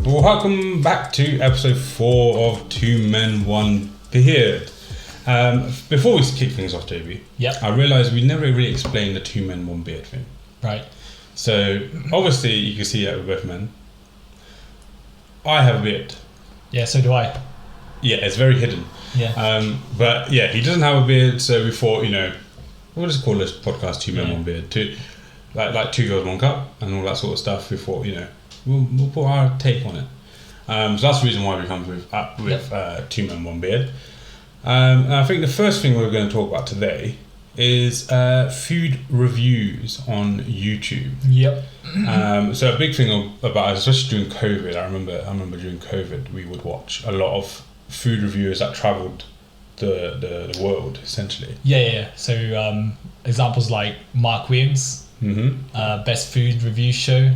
Well, welcome back to episode 4 of Two Men, One Beard. Before we kick things off, JB, Yep. I realised we never really explained the 2 men, 1 beard thing. Right. So, obviously, you can see that we're both men. I have a beard. Yeah, so do I. Yeah, it's very hidden. Yeah. But yeah, he doesn't have a beard, so we thought, we'll just call this podcast 2 Men, 1 Beard. Like 2 girls, 1 cup, and all that sort of stuff. We thought, we'll put our take on it. So that's the reason why we come with 2 Men, 1 Beard. And I think the first thing we're going to talk about today is food reviews on YouTube. Yep. So a big thing about, especially during COVID, I remember during COVID we would watch a lot of food reviewers that travelled the world essentially. Yeah. So examples like Mark Williams, Best Food Review Show,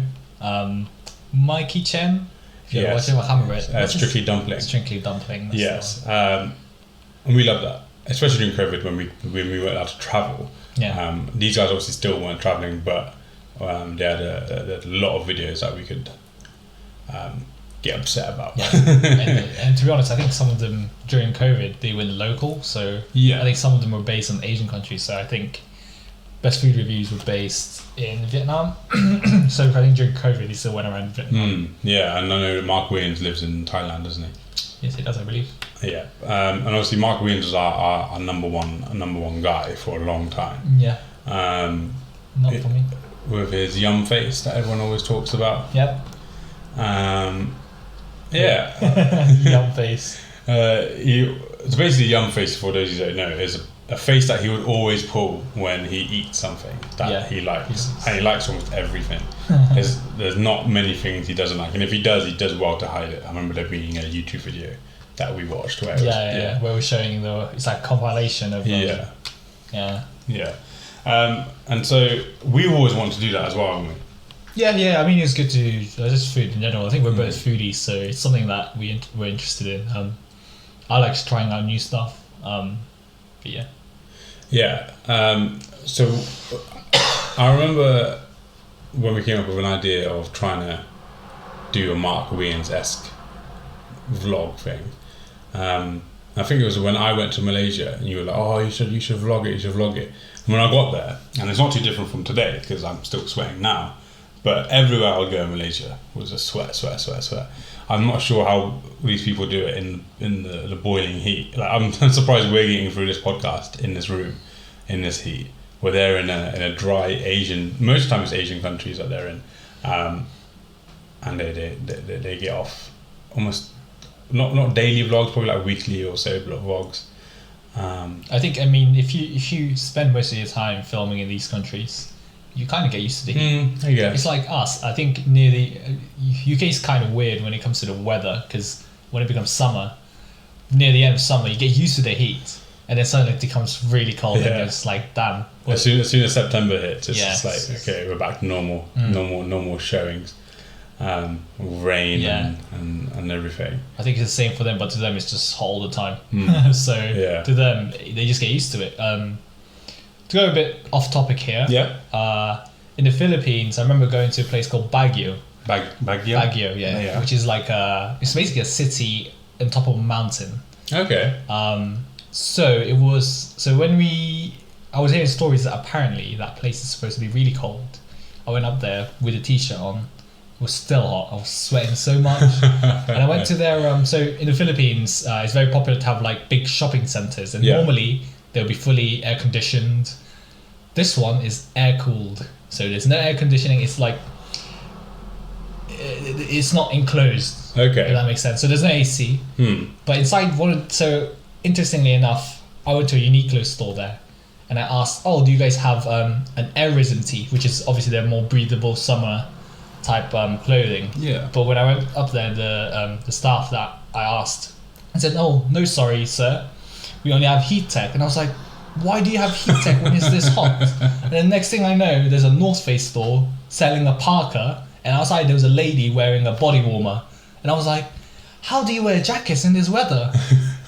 Mikey Chen. If you watch him, I can't remember it. Strictly Dumpling. Strictly Dumpling. Yes. And we love that, especially during COVID when we weren't allowed to travel. Yeah. These guys obviously still weren't travelling, but they had a lot of videos that we could get upset about. Yeah. and to be honest, I think some of them during COVID they were local, so yeah. I think some of them were based on Asian countries. So I think Best Food Reviews were based in Vietnam. So I think during COVID he still went around Vietnam. Yeah, and I know Mark Williams lives in Thailand, doesn't he? Yes, he does, I believe. Yeah, and obviously Mark Williams was our number one guy for a long time. Yeah. Not for me. With his yum face that everyone always talks about. Yep. Yeah. Yum face. It's basically yum face, for those who don't know, is a face that he would always pull when he eats something that he likes. And he likes almost everything. There's not many things he doesn't like, and if he does well to hide it. I remember there being a YouTube video that we watched where where we're showing it's like compilation of and so we always want to do that as well, haven't we? Yeah. I mean, it's good to just food in general. I think we're both foodies, so it's something that we're interested in. I like trying out new stuff. But yeah. Yeah. So I remember when we came up with an idea of trying to do a Mark Williams-esque vlog thing. I think it was when I went to Malaysia and you were like, oh, you should vlog it. And when I got there, and it's not too different from today because I'm still sweating now, but everywhere I would go in Malaysia was a sweat. I'm not sure how these people do it in the boiling heat. Like, I'm surprised we're getting through this podcast in this room, in this heat, where they're in a dry Asian. Most of the time it's Asian countries that they're in, and they get off almost not daily vlogs, probably like weekly or so vlogs. I think if you spend most of your time filming in these countries, you kind of get used to the heat. It's like us. I think near the UK is kind of weird when it comes to the weather, because when it becomes summer, near the end of summer, you get used to the heat, and then suddenly it becomes really cold, and it's like, damn. As soon as September hits, it's just like, okay, we're back to normal showings, rain and everything. I think it's the same for them, but to them it's just hot all the time. So to them, they just get used to it. To go a bit off topic here, in the Philippines, I remember going to a place called Baguio. Baguio, which is like it's basically a city on top of a mountain. Okay. So when I was hearing stories that apparently that place is supposed to be really cold. I went up there with a t-shirt on. It was still hot. I was sweating so much. And I went to their so in the Philippines, it's very popular to have like big shopping centers, and normally they'll be fully air conditioned. This one is air cooled, so there's no air conditioning. It's like it's not enclosed. Okay, if that makes sense. So there's no AC. But inside so interestingly enough, I went to a Uniqlo store there, and I asked, "Oh, do you guys have an air-risen tee?" Which is obviously their more breathable summer type clothing. Yeah. But when I went up there, the staff that I asked, I said, "Oh, no, sorry, sir. We only have heat tech." And I was like, why do you have heat tech when it's this hot? And the next thing I know, there's a North Face store selling a parka, and outside there was a lady wearing a body warmer. And I was like, how do you wear jackets in this weather?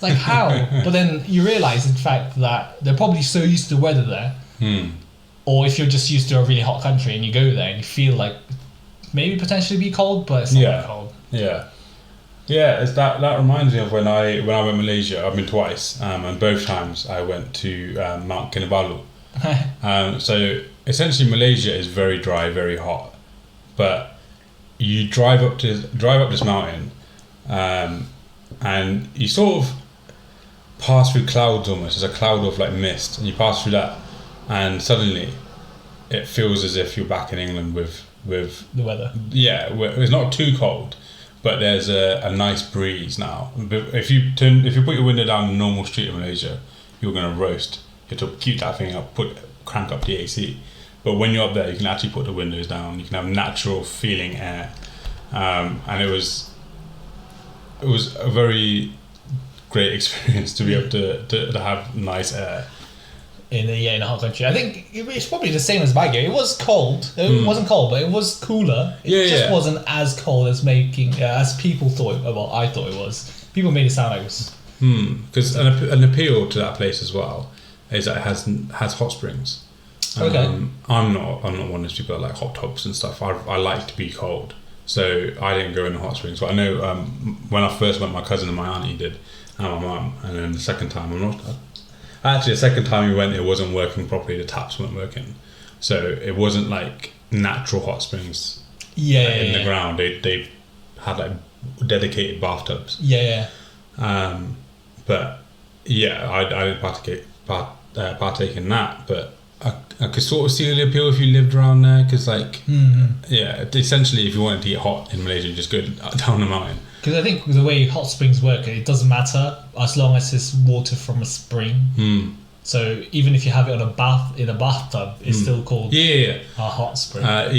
Like, how? But then you realize, in fact, that they're probably so used to the weather there. Or if you're just used to a really hot country and you go there and you feel like maybe potentially be cold, but it's not that cold. Yeah. Yeah, it's that reminds me of when I went to Malaysia. I've been twice, and both times I went to Mount Kinabalu. So essentially, Malaysia is very dry, very hot, but you drive up this mountain, and you sort of pass through clouds almost. There's a cloud of like mist, and you pass through that, and suddenly it feels as if you're back in England with the weather. Yeah, it's not too cold, but there's a nice breeze now. If you put your window down in a normal street in Malaysia, you're gonna roast. You have to keep that thing up, crank up the AC. But when you're up there, you can actually put the windows down. You can have natural feeling air, and it was a very great experience to be able to have nice air. In a hot country. I think it's probably the same as Baguio. It was cold. It wasn't cold, but it was cooler. It wasn't as cold as as people thought. Well, I thought it was. People made it sound like it was. Because an appeal to that place as well is that it has hot springs. Okay. I'm not one of those people that like hot tubs and stuff. I like to be cold, so I didn't go in the hot springs. But I know when I first went, my cousin and my auntie did, and my mum. And then the second time, the second time we went, it wasn't working properly. The taps weren't working, so it wasn't like natural hot springs. In the ground. They had like dedicated bathtubs. But yeah, I didn't partake in that, but I could sort of see the appeal if you lived around there, because essentially if you wanted to get hot in Malaysia, you just go down the mountain. Because I think the way hot springs work, it doesn't matter as long as it's water from a spring. So even if you have it in a bathtub, it's still called a hot spring. But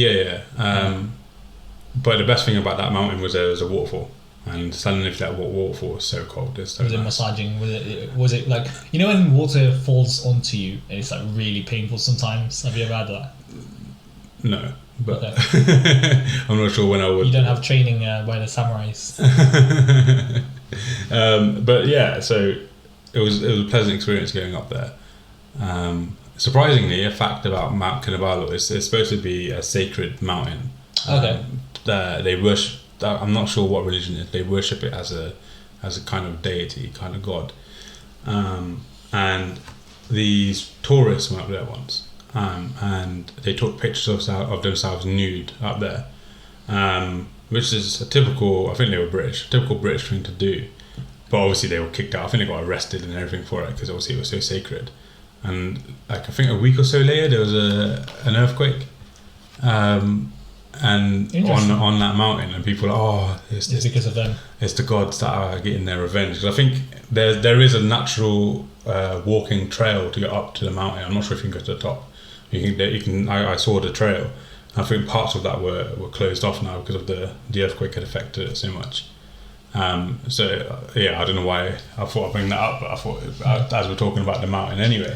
the best thing about that mountain was there was a waterfall, and suddenly that waterfall was so cold. It was it massaging? Was it like, you know when water falls onto you and it's like really painful sometimes? Have you ever had that? No. But okay. I'm not sure when I would. You don't have training by the samurais. But yeah, so it was a pleasant experience going up there. Surprisingly, a fact about Mount Kinabalu is it's supposed to be a sacred mountain. Okay. They worship. I'm not sure what religion it is. They worship it as a kind of deity, kind of god. And these tourists went up there once. And they took pictures of themselves nude up there, which is a typical, I think they were British, typical British thing to do. But obviously they were kicked out. I think they got arrested and everything for it, because obviously it was so sacred. And like I think a week or so later there was an earthquake, and on that mountain, and people are like, it's because of them. It's the gods that are getting their revenge. Because I think there is a natural walking trail to get up to the mountain. I'm not sure if you can go to the top. You can. I saw the trail. I think parts of that were closed off now because of the earthquake had affected it so much. So I don't know why I thought I'd bring that up, but I thought as we're talking about the mountain anyway.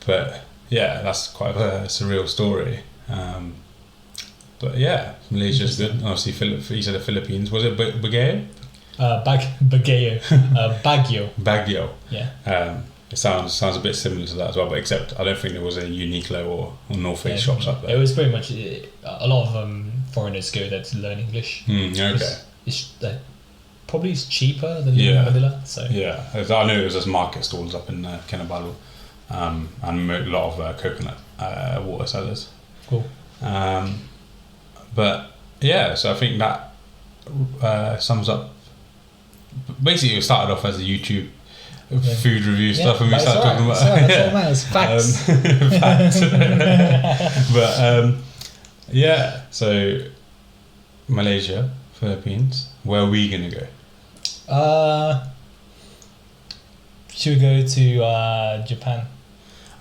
But yeah, that's quite a surreal story. But yeah, Malaysia's good. Obviously, you said the Philippines. Was it Baguio? Baguio. Baguio. Yeah. It sounds a bit similar to that as well, but except I don't think there was a Uniqlo or North Face shops up there. It was pretty much a lot of foreigners go there to learn English. Okay. It's probably cheaper than Manila. So yeah, I know it was just market stalls up in Kinabalu, and a lot of coconut water sellers. Cool. But yeah, so I think that sums up. Basically, it started off as a YouTube food review stuff, and we started talking about that's all matters. Facts. Facts. But so Malaysia, Philippines. Where are we gonna go? Should we go to Japan?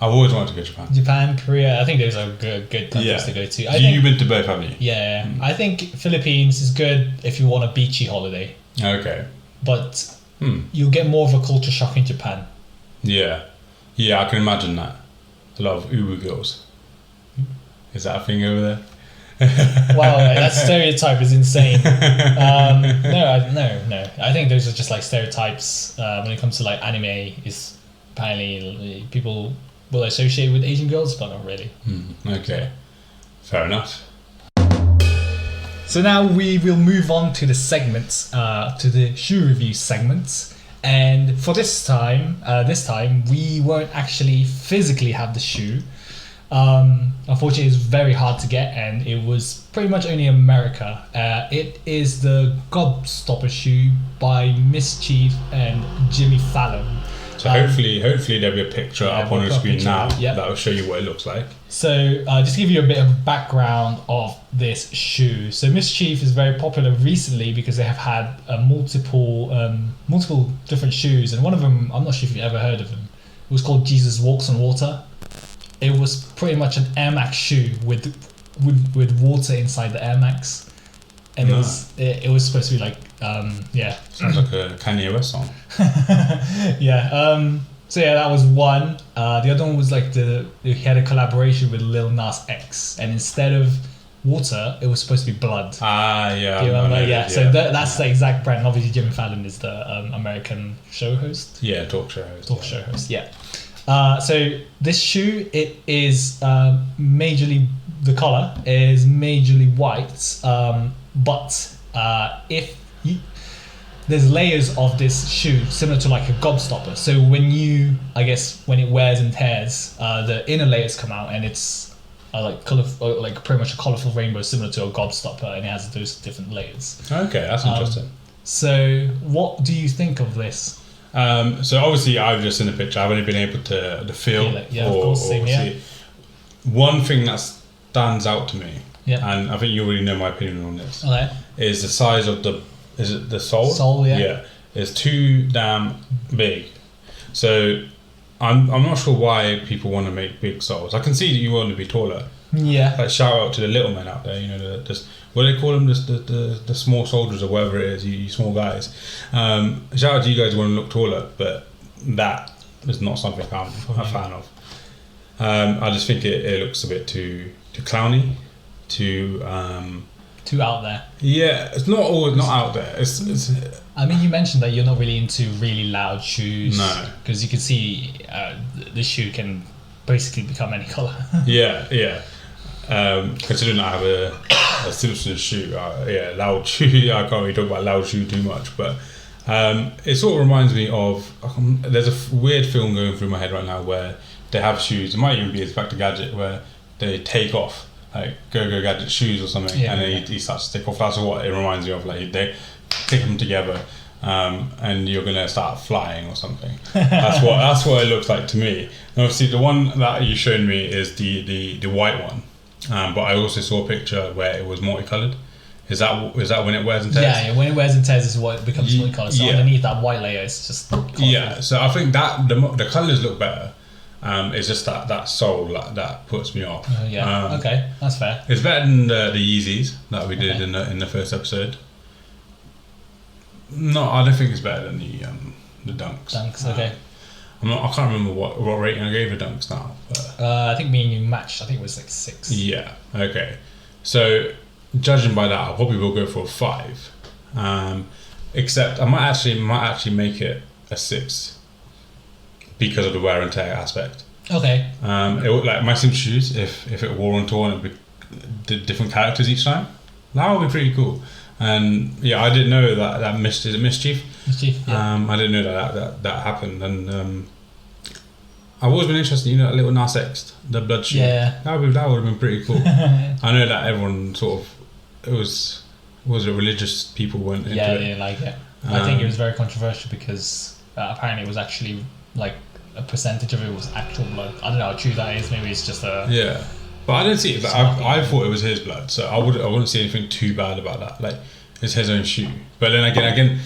I've always wanted to go to Japan. Japan, Korea. I think those are good countries to go to. You've been to both, haven't you? Yeah, I think Philippines is good if you want a beachy holiday. Okay. But you'll get more of a culture shock in Japan. Yeah, I can imagine that. A lot of Uber girls. Is that a thing over there? Wow, that stereotype is insane. No. I think those are just like stereotypes. When it comes to like anime, is apparently people will associate with Asian girls, but not really. Okay, fair enough. So now we will move on to the segments, to the shoe review segments. And for this time we won't actually physically have the shoe. Unfortunately, it's very hard to get, and it was pretty much only in America. It is the Gobstopper shoe by Mischief and Jimmy Fallon. So hopefully there'll be a picture up on the screen now that will show you what it looks like. So just to give you a bit of background of this shoe. So Mischief is very popular recently because they have had multiple different shoes, and one of them, I'm not sure if you've ever heard of them. It was called Jesus Walks on Water. It was pretty much an Air Max shoe with water inside the Air Max, and it was supposed to be like sounds like a Kanye West song. So that was one. The other one was like he had a collaboration with Lil Nas X, and instead of water, it was supposed to be blood. Do you remember? So that's the exact brand. Obviously, Jimmy Fallon is the American show host. Yeah, talk show host. Yeah. So this shoe, it is majorly, the color is majorly white, but there's layers of this shoe similar to like a Gobstopper. So when it wears and tears, the inner layers come out, and it's like colorful, like pretty much a colorful rainbow similar to a Gobstopper, and it has those different layers. Okay, that's interesting. So what do you think of this? So obviously I've just seen the picture. I've only been able to feel it. Yeah, of course, same, see. One thing that stands out to me, and I think you already know my opinion on this, is the size of the sole? Sole, yeah. Yeah, it's too damn big. So I'm not sure why people want to make big soles. I can see that you want to be taller. Yeah. Like, shout out to the little men out there, you know, what do they call them? The small soldiers or whatever it is, you small guys. Shout out to you guys who want to look taller, but that is not something I'm a fan of. I just think it looks a bit too clowny, too out there. Yeah, it's not out there. It's. I mean, you mentioned that you're not really into really loud shoes. No. Because you can see the shoe can basically become any color. Yeah. Considering I have a Simpsons shoe, loud shoe. I can't really talk about loud shoe too much, but it sort of reminds me of. There's a weird film going through my head right now where they have shoes. It might even be Inspector Gadget, where they take off like Go Gadget shoes or something, and then he starts to take off. That's what it reminds me of. Like they stick them together, and you're gonna start flying or something. That's what it looks like to me. And obviously, the one that you showed me is the white one. But I also saw a picture where it was multicolored. Is that when it wears and tears? Yeah, when it wears and tears is what it becomes multicolored. So underneath that white layer, it's just colorful. Yeah. So I think that the colors look better. It's just that sole that puts me off. Okay, that's fair. It's better than the Yeezys that we did in the first episode. No, I don't think it's better than the Dunks. Dunks, okay. I can't remember what rating I gave the Dunks now. But I think me and you matched. I think it was like 6. Yeah. Okay. So judging by that, I probably will go for a 5. Except I might actually make it a 6 because of the wear and tear aspect. Okay. It would, like my Sims shoes, if it wore on tour and it'd be different characters each time, that would be pretty cool. And I didn't know that is it Mischief? Mischief. Yeah. I didn't know that happened, and I've always been interested. You know, that little Nas X, the blood shoe. Yeah. That would have been pretty cool. I know that everyone sort of it was it religious people weren't into it. Yeah, they didn't like it. I think it was very controversial because apparently it was actually like a percentage of it was actual blood. I don't know how true that is. Maybe it's just a But I didn't see it. But I thought it was his blood, so I wouldn't see anything too bad about that. Like it's his own shoe. But then again,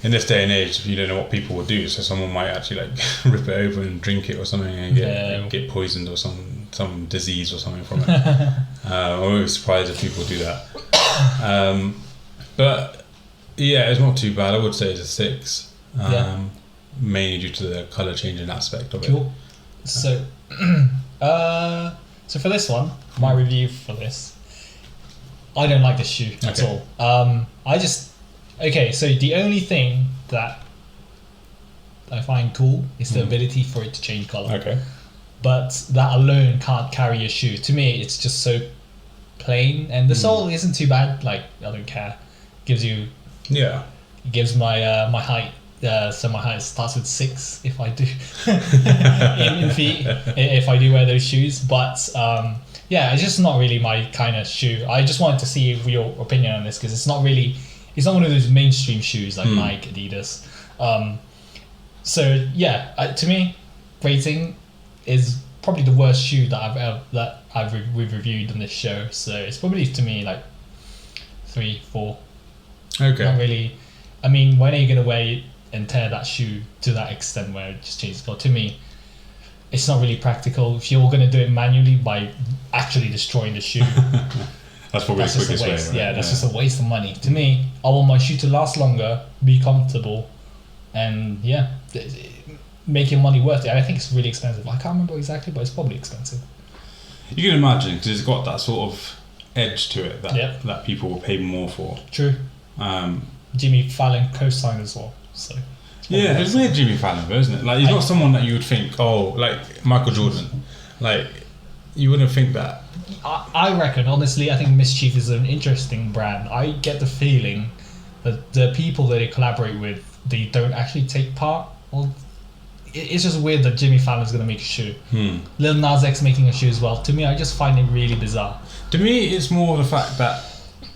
in this day and age, you don't know what people will do. So someone might actually like rip it over and drink it or something and get poisoned or some disease or something from it. I wouldn't be surprised if people do that. But it's not too bad. I would say it's a 6. Mainly due to the colour changing aspect of it. Cool. So, so for this one, my review for this, I don't like this shoe at all. So the only thing that I find cool is the ability for it to change colour. Okay. But that alone can't carry a shoe. To me, it's just so plain, and the sole isn't too bad. Like, I don't care. Gives you Yeah. gives my my height. So my height starts with 6 if I do in feet if I do wear those shoes. But yeah, it's just not really my kind of shoe. I just wanted to see your opinion on this because it's not one of those mainstream shoes like Nike, Adidas. So yeah, to me, rating is probably the worst shoe that we've reviewed on this show. So it's probably to me like 3, 4. Okay. Not really. I mean, when are you gonna wear it and tear that shoe to that extent where it just changes color? To me, it's not really practical. If you're gonna do it manually by actually destroying the shoe, that's probably the quickest way. Right? Yeah, that's just a waste of money. To me, I want my shoe to last longer, be comfortable, and yeah, make your money worth it. I think it's really expensive. I can't remember exactly, but it's probably expensive. You can imagine because it's got that sort of edge to it that people will pay more for. True. Jimmy Fallon co-signed as well. So yeah, it's weird Jimmy Fallon though, isn't it? Like he's not someone that you would think, like Michael Jordan. Like you wouldn't think that. I reckon, honestly, I think Mischief is an interesting brand. I get the feeling that the people that they collaborate with, they don't actually take part. Well, it's just weird that Jimmy Fallon's going to make a shoe. Lil Nas X making a shoe as well. To me, I just find it really bizarre. To me, it's more the fact that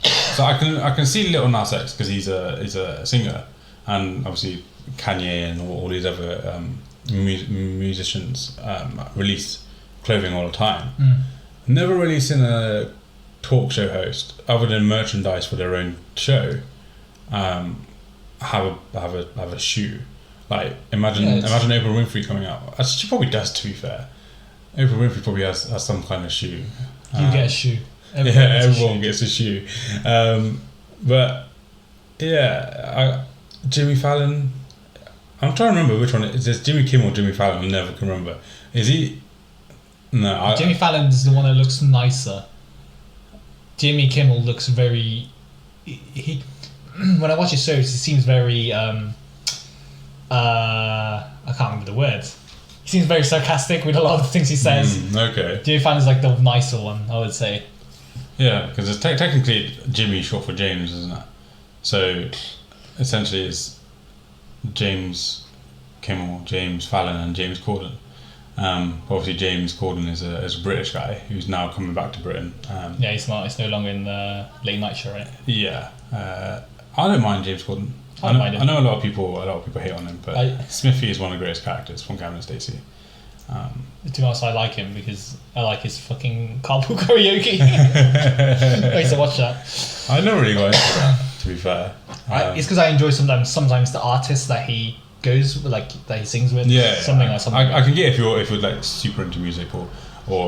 so I can see Lil Nas X because he's a singer, and obviously Kanye and all these other musicians release clothing all the time. Never really seen a talk show host other than merchandise for their own show have a shoe. Like imagine Oprah Winfrey coming out. She probably does, to be fair. Oprah Winfrey probably has some kind of shoe. You get a shoe. Everyone gets a shoe. But yeah, Jimmy Fallon. I'm trying to remember which one. Is this Jimmy Kimmel or Jimmy Fallon? I never can remember. Is he? No. Jimmy Fallon is the one that looks nicer. Jimmy Kimmel looks very. He when I watch his shows, he seems very. I can't remember the words. He seems very sarcastic with a lot of things he says. Okay. Jimmy Fallon is like the nicer one, I would say. Yeah, because it's technically Jimmy short for James, isn't it? So essentially it's James Kimmel, James Fallon and James Corden. Obviously James Corden is a British guy who's now coming back to Britain. Yeah, he's not. He's no longer in the late night show, right? Yeah. I don't mind James Corden. I know a lot of people hate on him, but Smithy is one of the greatest characters from Gavin and Stacey. To be honest, I like him because I like his fucking carpool karaoke. I used to watch that. I never really got into that, to be fair. It's because I enjoy sometimes the artists that he goes with, like that he sings with. Yeah, something. I can get if you're like super into music or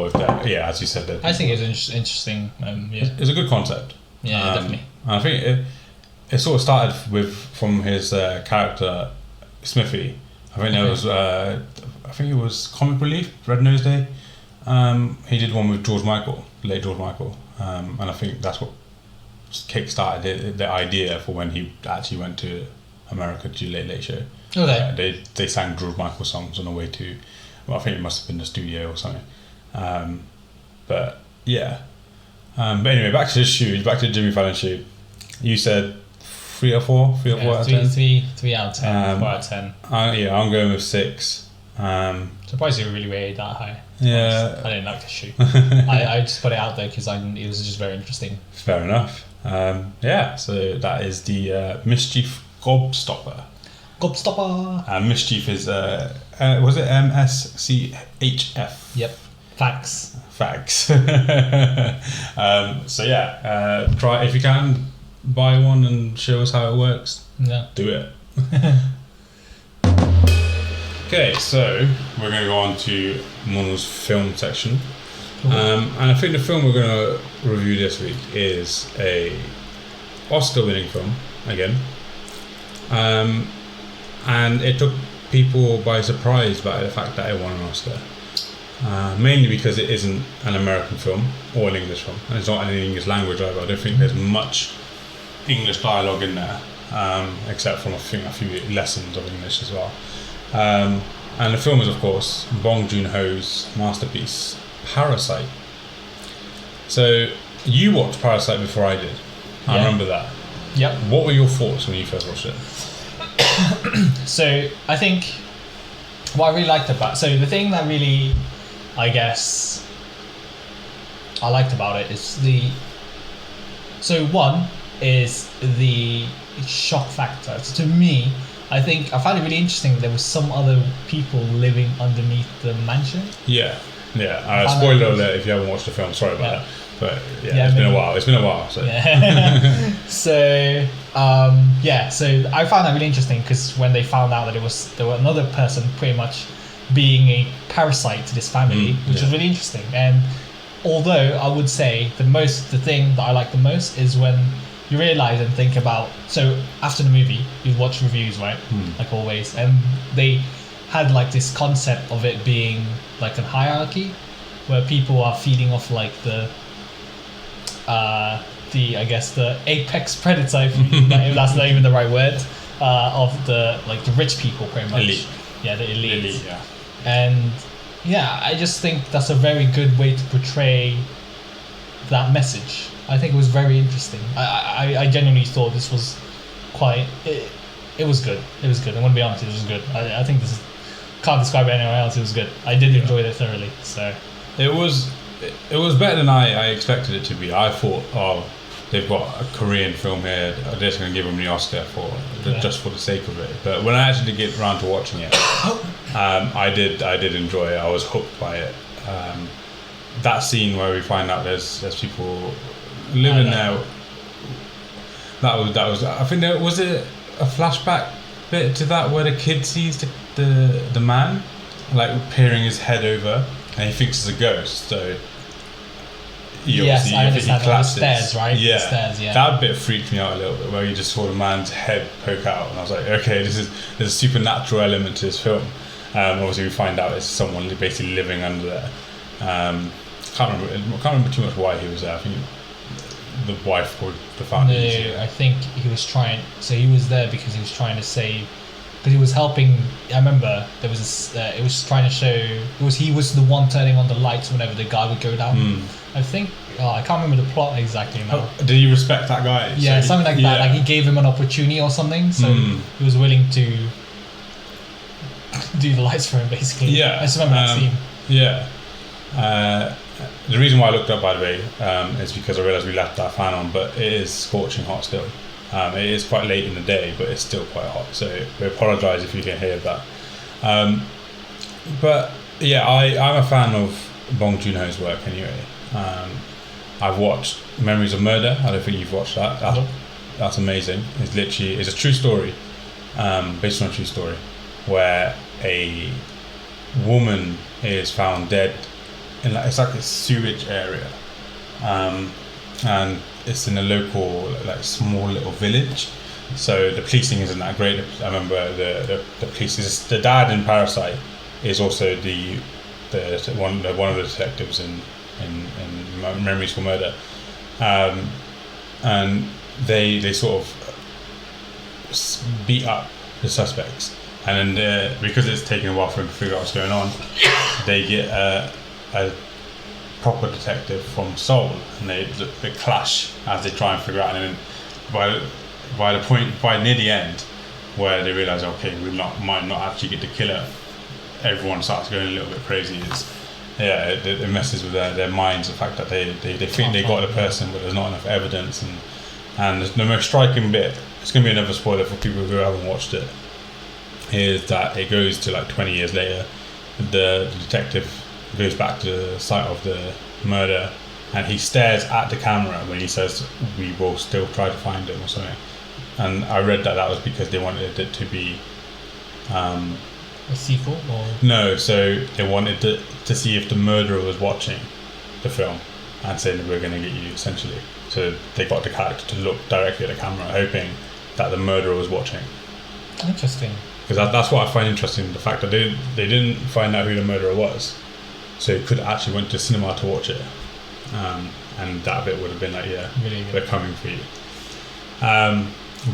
if as you said. I think it's interesting. Yeah, it's a good concept. Yeah, definitely. And I think it sort of started from his character Smithy. I think there was I think it was Comic Relief, Red Nose Day. He did one with late George Michael, and I think that's what kick-started the idea for when he actually went to America to do Late Show. Okay. They sang George Michael songs on the way to, I think it must have been the studio or something. But yeah. But anyway, back to his shoe, back to Jimmy Fallon's shoe. You said 3 or 4? 3 or 4 out of 10? 3 out of 10, 4 out of 10. I'm going with 6. Surprised you really rated that high. Yeah. I didn't like the shoe. I just put it out there because it was just very interesting. Fair enough. Yeah, so that is the Mischief Gobstopper. Gobstopper! Mischief is, was it MSCHF? Yep. Facts. So yeah, try if you can, buy one and show us how it works. Yeah. Do it. Okay, so we're going to go on to Mono's film section. Cool. And I think the film we're going to review this week is a Oscar-winning film, again. And it took people by surprise by the fact that it won an Oscar. Mainly because it isn't an American film or an English film, and it's not in English language either. I don't think there's much English dialogue in there, except from a few lessons of English as well. And the film is, of course, Bong Joon-ho's masterpiece, Parasite. So You watched Parasite before I did. I Yeah. remember that. Yep. What were your thoughts when you first watched it? So I think what I really liked about the thing that really, I guess, I liked about it is one is the shock factor. So to me, I think I found it really interesting that there was some other people living underneath the mansion. Yeah. Spoiler alert if you haven't watched the film. Sorry about that. But it's been a while. It's been a while. So. Yeah. So I found that really interesting because when they found out that there were another person pretty much being a parasite to this family, which was really interesting. And although I would say the thing that I like the most is when you realize and think about. So after the movie, you watch reviews, right? Like always, and they had like this concept of it being like a hierarchy, where people are feeding off like the apex predator, if that's not even the right word, of the rich people, pretty much. Elite. Yeah, the elite. Yeah. And I just think that's a very good way to portray that message. I think it was very interesting. I genuinely thought this was it was good. It was good. I'm gonna be honest, it was good. I think can't describe it anywhere else. It was good. I did enjoy it thoroughly. So it was better than I expected it to be. I thought, they've got a Korean film here. They're just going to give them the Oscar just for the sake of it. But when I actually get around to watching it, I did enjoy it. I was hooked by it. That scene where we find out there's people living there. That was. I think there was a flashback bit to that where the kid sees the man peering his head over, and he thinks it's a ghost. So he collapses. Stairs, right? Yeah. The stairs, yeah. That bit freaked me out a little bit, where you just saw the man's head poke out, and I was like, okay, there's a supernatural element to this film. Obviously, we find out it's someone basically living under there. Can't remember too much why he was there. I think the wife or the family. No, I think he was trying. So he was there because he was trying to save. Because he was helping. I remember there was this. It was trying to show. He was the one turning on the lights whenever the guy would go down. I think. I can't remember the plot exactly now. Did he respect that guy? Yeah, something like that. Like he gave him an opportunity or something, so he was willing to do the lights for him, basically. Yeah, I just remember that scene. Yeah. The reason why I looked up, by the way, is because I realised we left that fan on, but it is scorching hot still. It is quite late in the day, but it's still quite hot, so we apologise if you can hear that. But yeah, I'm a fan of Bong Joon-ho's work anyway. I've watched Memories of Murder. I don't think you've watched that. That's amazing. It's a true story, based on a true story, where a woman is found dead in it's like a sewage area, and it's in a local small little village. So the policing isn't that great. I remember the police is the dad in Parasite is also one of the detectives in Memories for Murder, and they sort of beat up the suspects, and then because it's taking a while for them to figure out what's going on, they get a proper detective from Seoul, and they clash as they try and figure out. And then by near the end, where they realise, okay, might not actually get the killer, everyone starts going a little bit crazy. It messes with their minds, the fact that they think they got the person, but there's not enough evidence. And the most striking bit, it's going to be another spoiler for people who haven't watched it, is that it goes to 20 years later. The detective goes back to the site of the murder, and he stares at the camera when he says, "We will still try to find him," or something. And I read that was because they wanted it to be a sequel, or no, so they wanted to see if the murderer was watching the film and saying, "We're going to get you," essentially. So they got the character to look directly at the camera, hoping that the murderer was watching. Interesting. Because that's what I find interesting, the fact that they didn't find out who the murderer was, so you could actually went to cinema to watch it, and that bit would have been really we're coming for you.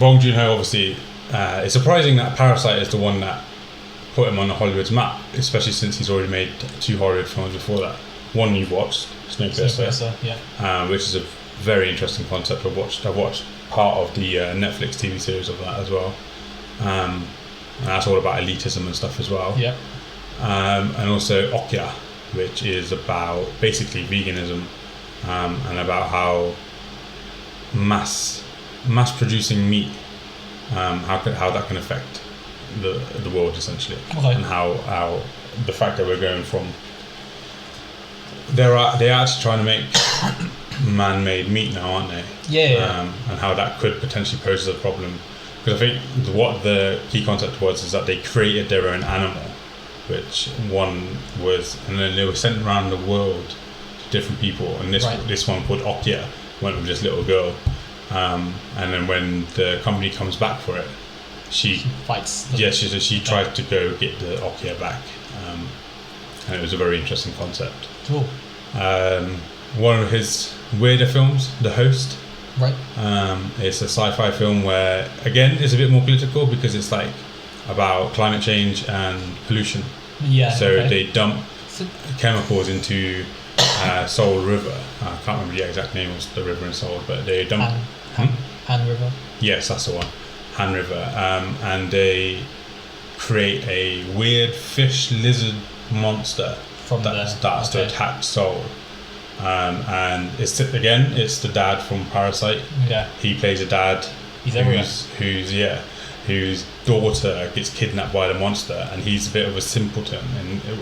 Bong Joon-ho, obviously, it's surprising that Parasite is the one that put him on Hollywood's map, especially since he's already made 2 Hollywood films before that. one you watched, Snowpiercer, yeah. which is a very interesting concept. I've watched part of the Netflix TV series of that as well, and that's all about elitism and stuff as well. Yeah. And also Okja, which is about basically veganism, and about how mass producing meat, how that can affect the world essentially, and how the fact that we're going from they're actually trying to make man-made meat now, aren't they? Yeah. And how that could potentially pose a problem, because I think what the key concept was is that they created their own animal, which one was, and then they were sent around the world to different people, and this one called Okja went with this little girl, and then when the company comes back for it, she fights. She tried to go get the Okja back, and it was a very interesting concept. Cool. One of his weirder films, The Host. Right. It's a sci-fi film where, again, it's a bit more political because it's like about climate change and pollution. Yeah. So they dump chemicals into Seoul River. I can't remember the exact name of the river in Seoul, but they dump. Han River. Yes, that's the one. Han River. And they create a weird fish lizard monster that starts to attack Seoul. And it's the dad from Parasite. Yeah. He plays a dad whose daughter gets kidnapped by the monster, and he's a bit of a simpleton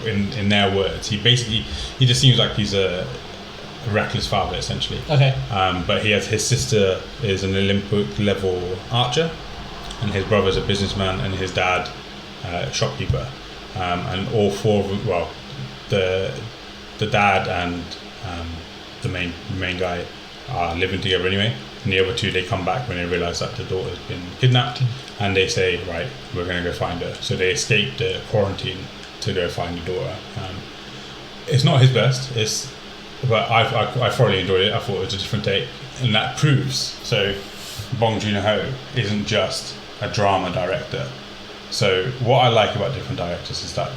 in their words. He just seems like he's a reckless father essentially. Okay. But his sister is an Olympic level archer, and his brother's a businessman, and his dad shopkeeper. And all four of them, well, the dad and the main guy are living together anyway, and the other two, they come back when they realise that the daughter's been kidnapped, and they say, right, we're going to go find her. So they escape the quarantine to go find the daughter. It's not his best, but I thoroughly enjoyed it. I thought it was a different take, and that proves, so Bong Joon-ho isn't just a drama director. So what I like about different directors is that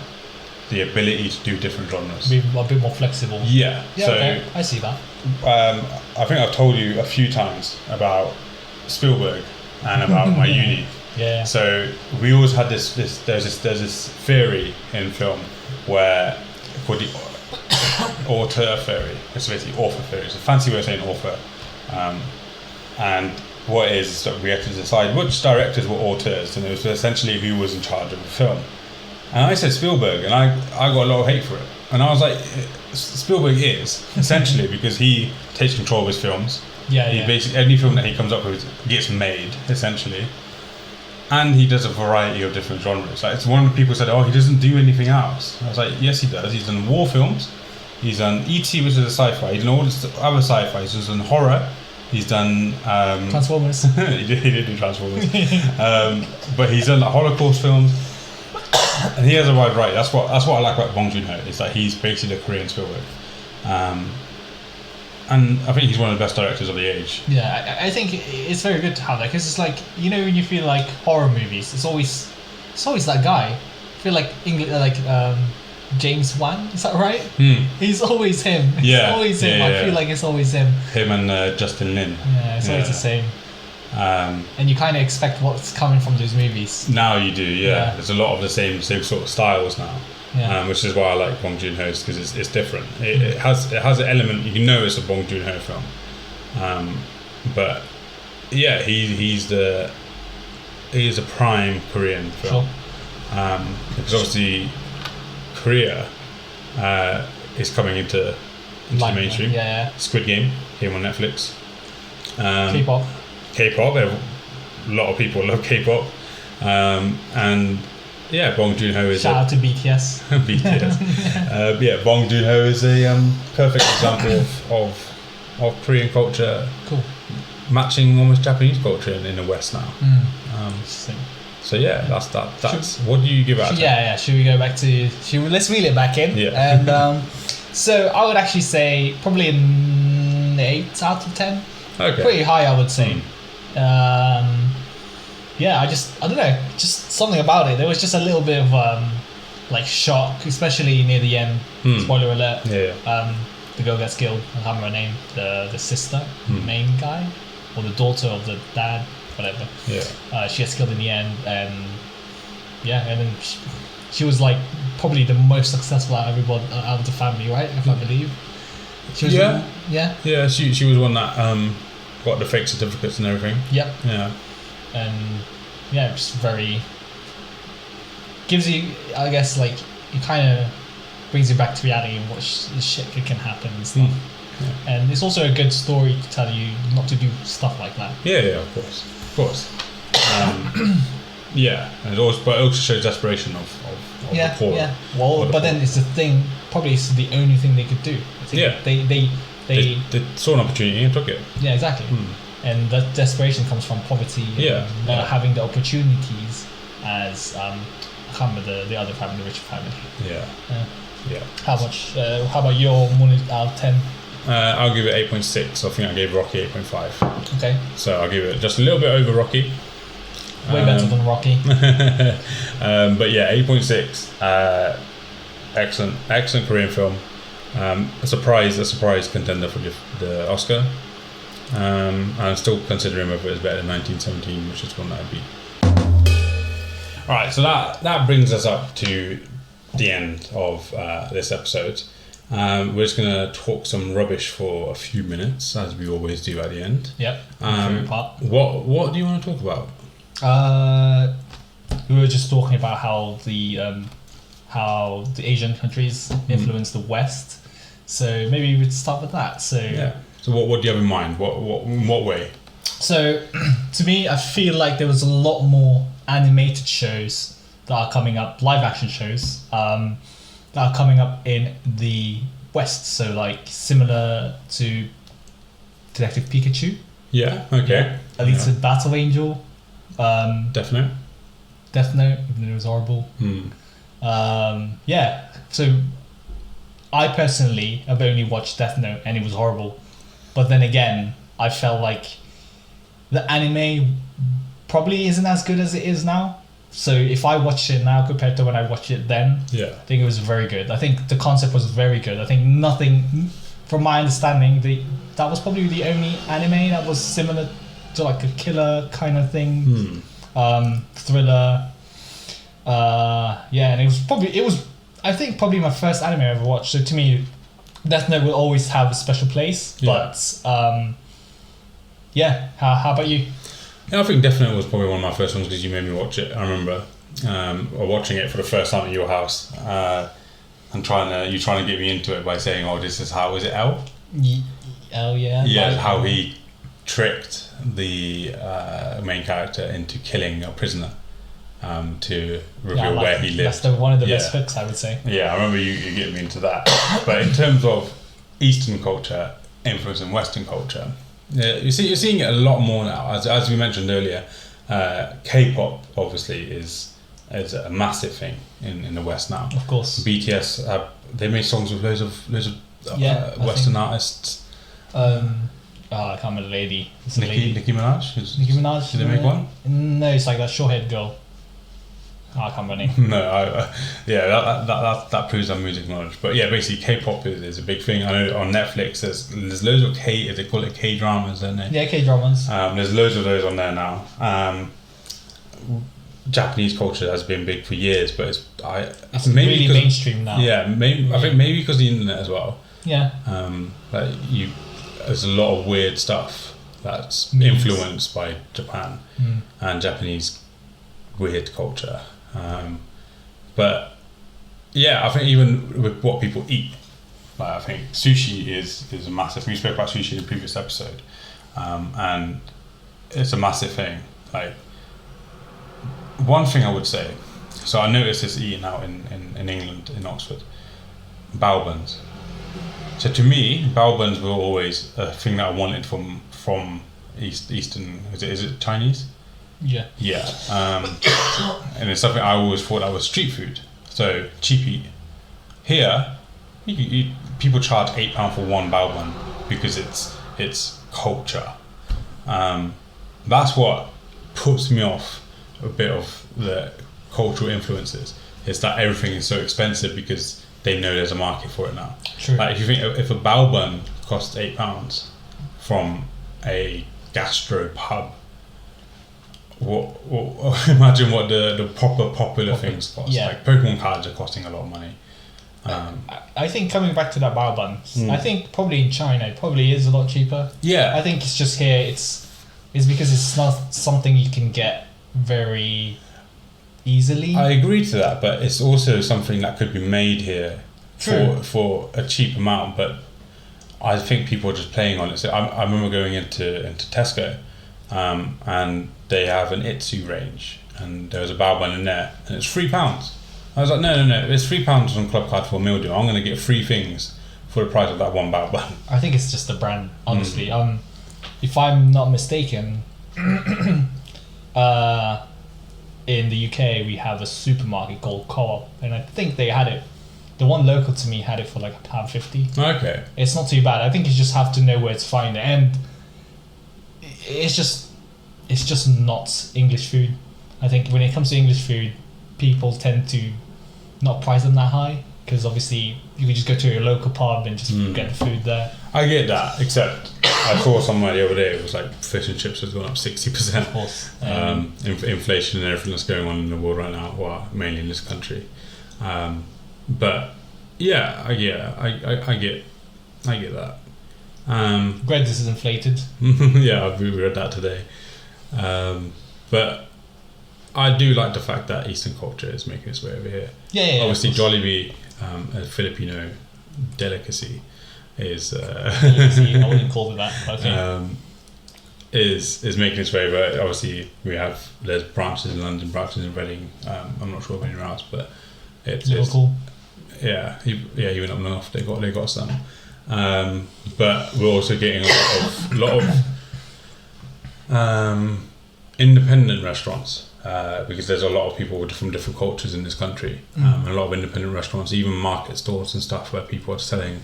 the ability to do different genres. Be a bit more flexible. Yeah. Yeah, so, okay. I see that. I think I've told you a few times about Spielberg and about my uni. Yeah. So we always had there's this theory in film where called the auteur theory. It's basically author theory. It's a fancy way of saying author. And what it is that we had to decide which directors were auteurs, and it was essentially who was in charge of the film. And I said Spielberg, and I got a lot of hate for it. And I was like, Spielberg is, essentially, because he takes control of his films. Yeah. Basically, any film that he comes up with gets made, essentially. And he does a variety of different genres. Like, it's one of the people said, he doesn't do anything else. I was like, yes, he does. He's done war films. He's done E.T., which is a sci-fi. He's done all this other sci-fi. He's done horror. He's done Transformers. he did do Transformers. But he's done Holocaust films. And he has a wide variety. That's what I like about Bong Joon-ho, is that he's basically the Korean Spielberg. And I think he's one of the best directors of the age. Yeah, I think it's very good to have that, because it's like, when you feel like horror movies, it's always that guy. I feel like James Wan, is that right? He's always him. It's always him. I feel like it's always him. Him and Justin Lin. Yeah, it's always the same. And you kind of expect what's coming from those movies. Now you do, yeah. There's a lot of the same sort of styles now, which is why I like Bong Joon-ho's, because it's different. It has an element, it's a Bong Joon-ho film, but yeah, he's a prime Korean film, because obviously Korea is coming into the mainstream. Squid Game came on Netflix. K-pop, a lot of people love K-pop, and Bong Joon-ho is shout out to BTS. BTS. Bong Joon-ho is a perfect example of Korean culture, matching almost Japanese culture in the West now. Interesting. So that's what do you give out? Should we go back to? Let's reel it back in. And so I would actually say probably an 8 out of 10. Okay. Pretty high, I would say. I don't know, just something about it. There was just a little bit of like shock, especially near the end. Spoiler alert. Yeah. The girl gets killed. I can't remember her name. The sister, the main guy, or the daughter of the dad, whatever. Yeah. She gets killed in the end, and and then she was like probably the most successful out of the family, right? If I believe. She was Yeah. She was one that got the fake certificates and everything. Yep. Yeah. And it's very gives you, I guess, like it kind of brings you back to reality and what shit can happen and stuff. Yeah. And it's also a good story to tell you not to do stuff like that. Yeah, of course. Yeah, and but it also shows desperation of the poor. Yeah. Well, but then it's the thing. Probably it's the only thing they could do. I think they saw an opportunity and took it. Yeah, exactly. And that desperation comes from poverty. And not having the opportunities as I can't remember the other family, the richer family. Yeah. How much? How about your money out of 10? I'll give it 8.6. I think I gave Rocky 8.5. Okay. So I'll give it just a little bit over Rocky. Way better than Rocky. But yeah, 8.6. Excellent Korean film. A surprise contender for the Oscar. I'm still considering whether it's better than 1917, which is one that I'd be. Alright, so that brings us up to the end of this episode. We're just going to talk some rubbish for a few minutes, as we always do at the end. Yep. Favorite part. What do you want to talk about? We were just talking about how the Asian countries influence the West. So maybe we'd start with that. So what do you have in mind? In what way? So to me, I feel like there was a lot more animated shows that are coming up, live action shows that are coming up in the West. So like similar to Detective Pikachu. Yeah. Okay. At least with Battle Angel. Death Note, even though it was horrible. So I personally have only watched Death Note and it was horrible. But then again, I felt like the anime probably isn't as good as it is now. So if I watch it now compared to when I watched it then, I think it was very good. I think the concept was very good. I think nothing, from my understanding, that was probably the only anime that was similar to like a killer kind of thing, thriller. And it was I think probably my first anime I ever watched. So to me, Death Note will always have a special place. But how about you? Yeah, I think Death Note was probably one of my first ones because you made me watch it. I remember watching it for the first time at your house and trying to get me into it by saying, "Oh, this is how is it L?" L, yeah. Yeah, how he tricked the main character into killing a prisoner to reveal where he lived. That's one of the best hooks, I would say. Yeah, I remember you getting me into that. But in terms of Eastern culture influencing Western culture, you're seeing it a lot more now. As we mentioned earlier, K-pop obviously is a massive thing in the West now. Of course. BTS they made songs with loads of Western artists. I can't remember the lady. Nicki Minaj? Nicki Minaj? Did they make one? No, it's like that short-haired girl. I can't remember her name. No, that proves our music knowledge. But yeah, basically K-pop is a big thing. I know on Netflix there's loads of they call it K-dramas, don't they? Yeah, K-dramas. There's loads of those on there now. Japanese culture has been big for years, but it's maybe really mainstream now. Yeah, I think maybe because of the internet as well. Yeah. There's a lot of weird stuff that's influenced by Japan and Japanese weird culture. But yeah, I think even with what people eat, I think sushi is a massive. We spoke about sushi in the previous episode, and it's a massive thing. Like, one thing I would say, so I noticed this eating out in England, in Oxford, bao buns. So to me, bao buns were always a thing that I wanted from Eastern. Is it Chinese? Yeah. Yeah. And it's something I always thought that was street food. So cheap eat. Here, people charge £8 for one bao bun because it's culture. That's what puts me off a bit of the cultural influences. It's that everything is so expensive because they know there's a market for it now. True. Like if you think if a bao bun costs £8 from a gastro pub, what imagine what the proper popular things cost. Yeah. Like Pokemon cards are costing a lot of money. I think coming back to that bao bun, I think probably in China it probably is a lot cheaper. Yeah. I think it's just here it's because it's not something you can get very easily. I agree to that, but it's also something that could be made here for a cheap amount. But I think people are just playing on it. So I remember going into Tesco, and they have an Itsu range, and there was a bao bun in there, and it's £3. I was like, no, it's £3 on Club Card for a meal deal. I'm going to get 3 things for the price of that one bao bun. I think it's just the brand, honestly. If I'm not mistaken, in the UK we have a supermarket called Co-op, and I think they had it. The one local to me had it for like £1.50. Okay. It's not too bad. I think you just have to know where to find it, and it's just not English food. I think when it comes to English food, people tend to not price them that high because obviously you could just go to your local pub and just get the food there. I get that, except I saw somewhere the other day it was like fish and chips has gone up 60%. Of course. Inflation and everything that's going on in the world right now, well, mainly in this country. But yeah, I get that. Bread is inflated. Yeah, I've read that today. But I do like the fact that Eastern culture is making its way over here. Yeah. Obviously, Jollibee, a Filipino delicacy, is I wouldn't call it that. Okay. Is making its way. But obviously, there's branches in London, branches in Reading. I'm not sure of anywhere else, but it's Liverpool. Even up north they got some. But we're also getting a lot of independent restaurants. Because there's a lot of people from different cultures in this country, and a lot of independent restaurants, even market stores and stuff, where people are selling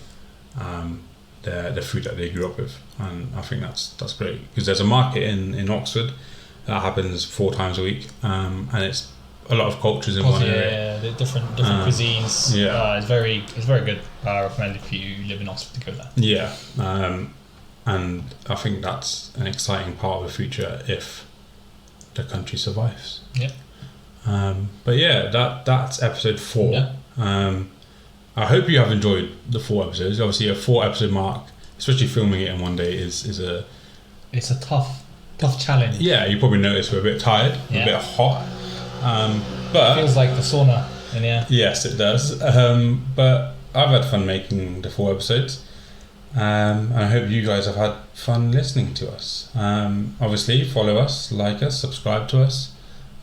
the food that they grew up with, and I think that's great because there's a market in Oxford that happens 4 times a week, and it's a lot of cultures in one area. Yeah, the different cuisines. Yeah, it's very good. I recommend if you live in Oxford to go there. Yeah, and I think that's an exciting part of the future if the country survives. Yeah. But yeah, that's episode 4. Yeah. I hope you have enjoyed the 4 episodes. Obviously, a 4 episode mark, especially filming it in one day, is a. It's a tough challenge. Yeah, you probably noticed we're a bit tired, a bit hot, but it feels like the sauna in here. Yes, it does. But I've had fun making the 4 episodes. And I hope you guys have had fun listening to us. Obviously, follow us, like us, subscribe to us.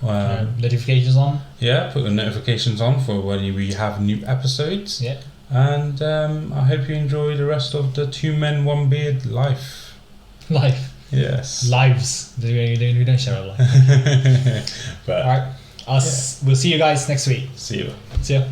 Notifications on. Yeah, put the notifications on for when we have new episodes. Yeah. And I hope you enjoy the rest of the 2 Men, 1 Beard life. Life. Yes. Lives. We don't share our life. But alright. We'll see you guys next week. See you. See ya.